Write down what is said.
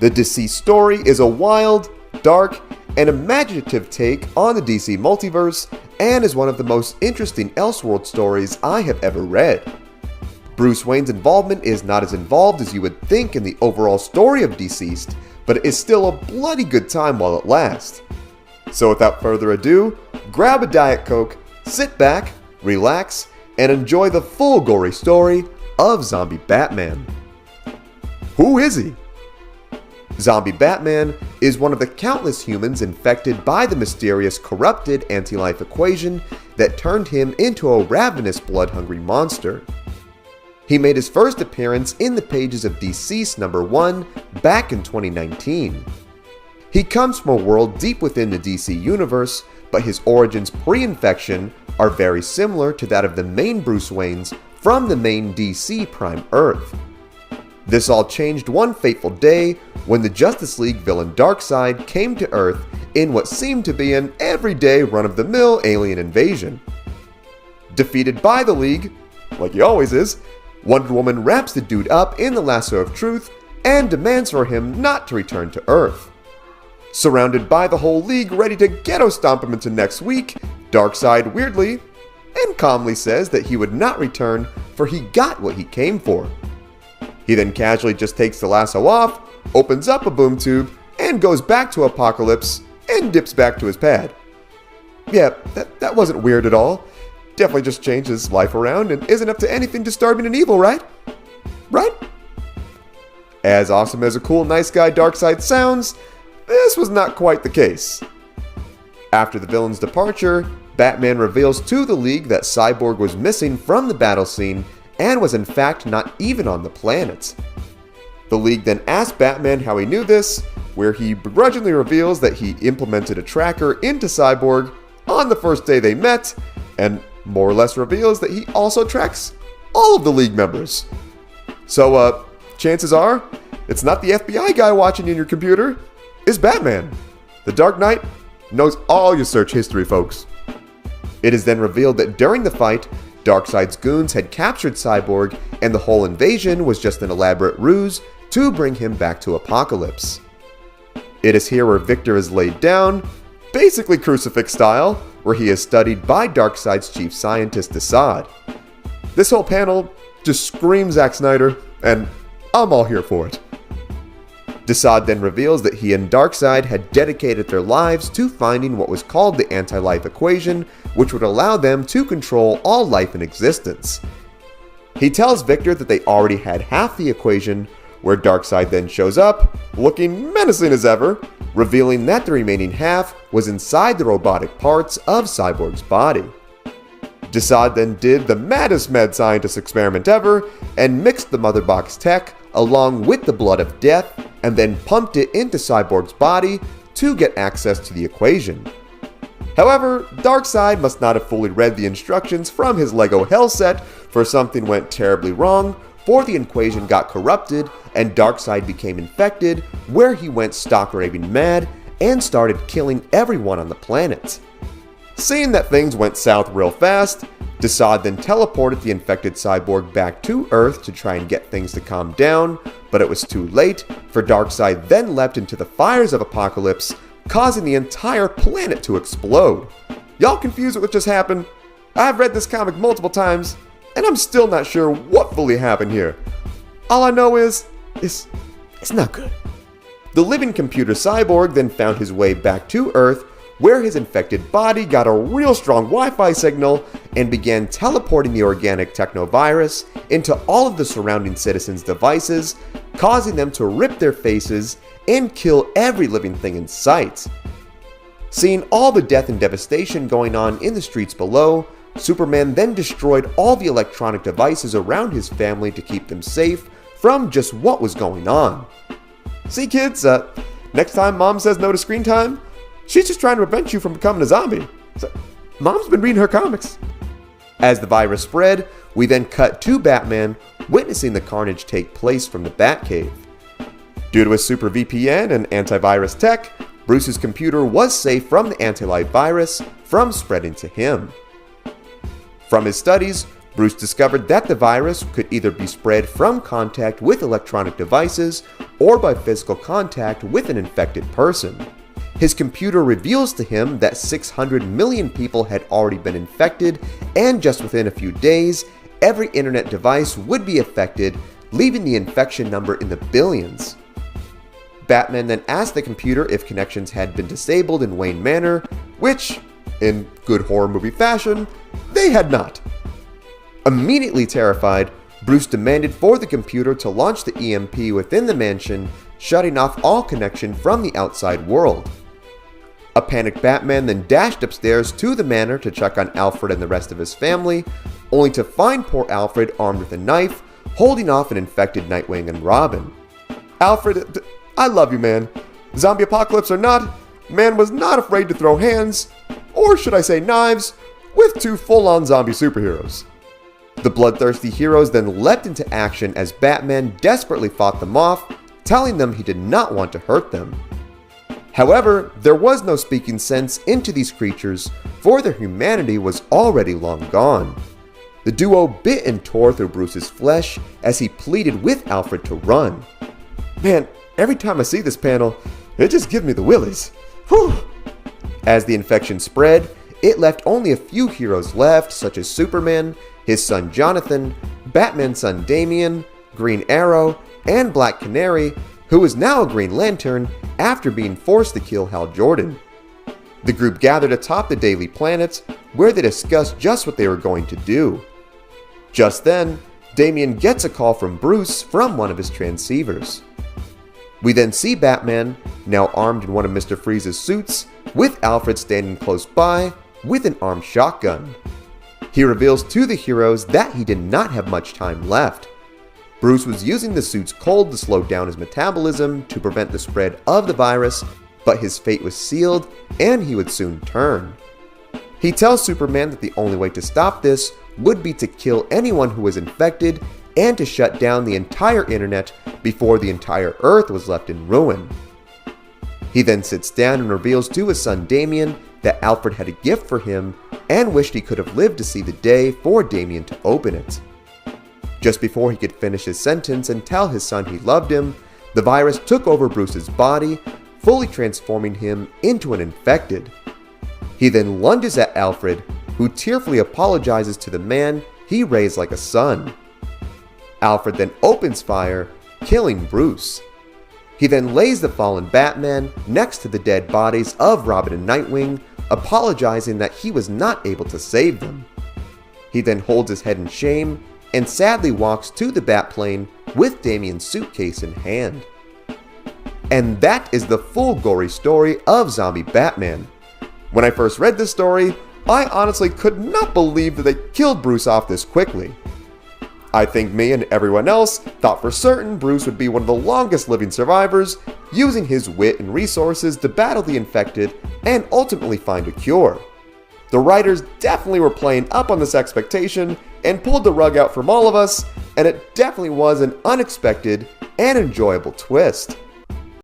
The Deceased story is a wild, dark, and imaginative take on the DC multiverse and is one of the most interesting Elseworld stories I have ever read. Bruce Wayne's involvement is not as involved as you would think in the overall story of Deceased, but it is still a bloody good time while it lasts. So without further ado, grab a Diet Coke, sit back, relax, and enjoy the full gory story of Zombie Batman. Who is he? Zombie Batman is one of the countless humans infected by the mysterious corrupted anti-life equation that turned him into a ravenous blood-hungry monster. He made his first appearance in the pages of Deceased #1 back in 2019. He comes from a world deep within the DC universe, but his origins pre-infection are very similar to that of the main Bruce Waynes from the main DC Prime Earth. This all changed one fateful day when the Justice League villain Darkseid came to Earth in what seemed to be an everyday run-of-the-mill alien invasion. Defeated by the League, like he always is, Wonder Woman wraps the dude up in the lasso of truth and demands for him not to return to Earth. Surrounded by the whole League ready to ghetto stomp him into next week, Darkseid weirdly and calmly says that he would not return for he got what he came for. He then casually just takes the lasso off, opens up a boom tube, and goes back to Apocalypse and dips back to his pad. Yeah, that wasn't weird at all. Definitely just changed his life around and isn't up to anything disturbing and evil, right? Right? As awesome as a cool nice guy Darkseid sounds, this was not quite the case. After the villain's departure, Batman reveals to the League that Cyborg was missing from the battle scene and was in fact not even on the planet. The League then asks Batman how he knew this, where he begrudgingly reveals that he implemented a tracker into Cyborg on the first day they met, and more or less reveals that he also tracks all of the League members. So, chances are, it's not the FBI guy watching in your computer, it's Batman. The Dark Knight knows all your search history, folks. It is then revealed that during the fight, Darkseid's goons had captured Cyborg and the whole invasion was just an elaborate ruse to bring him back to Apocalypse. It is here where Victor is laid down, basically crucifix style, where he is studied by Darkseid's chief scientist Assad. This whole panel just screams Zack Snyder, and I'm all here for it. Assad then reveals that he and Darkseid had dedicated their lives to finding what was called the anti-life equation, which would allow them to control all life in existence. He tells Victor that they already had half the equation, where Darkseid then shows up, looking menacing as ever, revealing that the remaining half was inside the robotic parts of Cyborg's body. Assad then did the maddest mad scientist experiment ever and mixed the mother box tech along with the blood of death and then pumped it into Cyborg's body to get access to the equation. However, Darkseid must not have fully read the instructions from his Lego Hell set, for something went terribly wrong, for the equation got corrupted and Darkseid became infected, where he went stock raving mad and started killing everyone on the planet. Seeing that things went south real fast, Assad then teleported the infected Cyborg back to Earth to try and get things to calm down, but it was too late, for Darkseid then leapt into the fires of Apocalypse, causing the entire planet to explode. Y'all confused with what just happened? I've read this comic multiple times, and I'm still not sure what fully happened here. All I know is, it's not good. The living computer Cyborg then found his way back to Earth, where his infected body got a real strong Wi-Fi signal and began teleporting the organic technovirus into all of the surrounding citizens' devices, causing them to rip their faces and kill every living thing in sight. Seeing all the death and devastation going on in the streets below, Superman then destroyed all the electronic devices around his family to keep them safe from just what was going on. See kids, next time mom says no to screen time, she's just trying to prevent you from becoming a zombie. So, mom's been reading her comics. As the virus spread, we then cut to Batman witnessing the carnage take place from the Batcave. Due to his super VPN and antivirus tech, Bruce's computer was safe from the anti-life virus from spreading to him. From his studies, Bruce discovered that the virus could either be spread from contact with electronic devices or by physical contact with an infected person. His computer reveals to him that 600 million people had already been infected, and just within a few days, every internet device would be affected, leaving the infection number in the billions. Batman then asked the computer if connections had been disabled in Wayne Manor, which, in good horror movie fashion, they had not. Immediately terrified, Bruce demanded for the computer to launch the EMP within the mansion, shutting off all connection from the outside world. A panicked Batman then dashed upstairs to the manor to check on Alfred and the rest of his family, only to find poor Alfred armed with a knife, holding off an infected Nightwing and Robin. "Alfred, I love you, man. Zombie apocalypse or not, man was not afraid to throw hands, or should I say knives, with two full-on zombie superheroes." The bloodthirsty heroes then leapt into action as Batman desperately fought them off, telling them he did not want to hurt them. However, there was no speaking sense into these creatures, for their humanity was already long gone. The duo bit and tore through Bruce's flesh as he pleaded with Alfred to run. Man, every time I see this panel, it just gives me the willies. Whew. As the infection spread, it left only a few heroes left, such as Superman, his son Jonathan, Batman's son Damian, Green Arrow, and Black Canary, who is now a Green Lantern after being forced to kill Hal Jordan. The group gathered atop the Daily Planet, where they discussed just what they were going to do. Just then, Damian gets a call from Bruce from one of his transceivers. We then see Batman, now armed in one of Mr. Freeze's suits, with Alfred standing close by with an armed shotgun. He reveals to the heroes that he did not have much time left. Bruce was using the suit's cold to slow down his metabolism to prevent the spread of the virus, but his fate was sealed and he would soon turn. He tells Superman that the only way to stop this would be to kill anyone who was infected and to shut down the entire internet before the entire Earth was left in ruin. He then sits down and reveals to his son Damian that Alfred had a gift for him and wished he could have lived to see the day for Damian to open it. Just before he could finish his sentence and tell his son he loved him, the virus took over Bruce's body, fully transforming him into an infected. He then lunges at Alfred, who tearfully apologizes to the man he raised like a son. Alfred then opens fire, killing Bruce. He then lays the fallen Batman next to the dead bodies of Robin and Nightwing, apologizing that he was not able to save them. He then holds his head in shame and sadly walks to the Batplane with Damian's suitcase in hand. And that is the full gory story of Zombie Batman. When I first read this story, I honestly could not believe that they killed Bruce off this quickly. I think me and everyone else thought for certain Bruce would be one of the longest living survivors, using his wit and resources to battle the infected and ultimately find a cure. The writers definitely were playing up on this expectation and pulled the rug out from all of us, and it definitely was an unexpected and enjoyable twist.